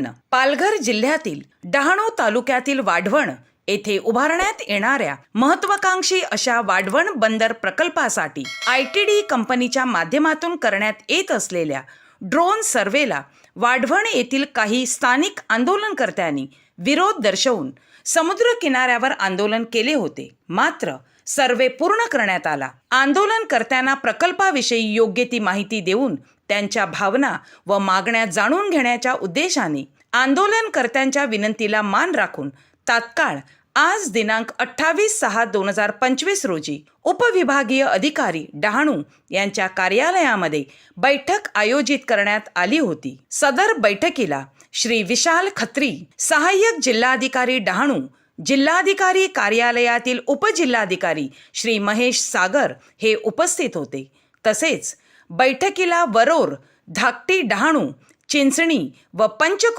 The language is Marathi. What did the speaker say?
संपन्न. पालघर जिल्ह्यातील डहाणू तालुक्यातील वाढवण येथे उभारण्यात येणाऱ्या महत्त्वाकांक्षी अशा वाढवण बंदर प्रकल्पासाठी ITD कंपनीच्या माध्यमातून करण्यात येत असलेल्या ड्रोन सर्वेला वाढवण येथील काही स्थानिक आंदोलनकर्त्यांनी विरोध दर्शवून समुद्र किनाऱ्यावर आंदोलन केले होते. मात्र सर्वे पूर्ण करण्यात आला. आंदोलनकर्त्यांना प्रकल्पाविषयी योग्य ती माहिती देऊन त्यांच्या भावना व मागण्या जाणून घेण्याच्या उद्देशाने आंदोलनकर्त्यांच्या विनंतीला मान राखून तात्काळ आज दिनांक 28/6/2025 रोजी उपविभागीय अधिकारी डहाणू यांच्या कार्यालयामध्ये बैठक आयोजित करण्यात आली होती. सदर बैठकीला श्री विशाल खत्री, सहाय्यक जिल्हाधिकारी डहाणू, जिल्हाधिकारी कार्यालयातील उपजिल्हाधिकारी श्री महेश सागर हे उपस्थित होते. तसेच बैठकीला वरोर, धाकटी डहाणू, चिंचणी व पंचक्रोशीतील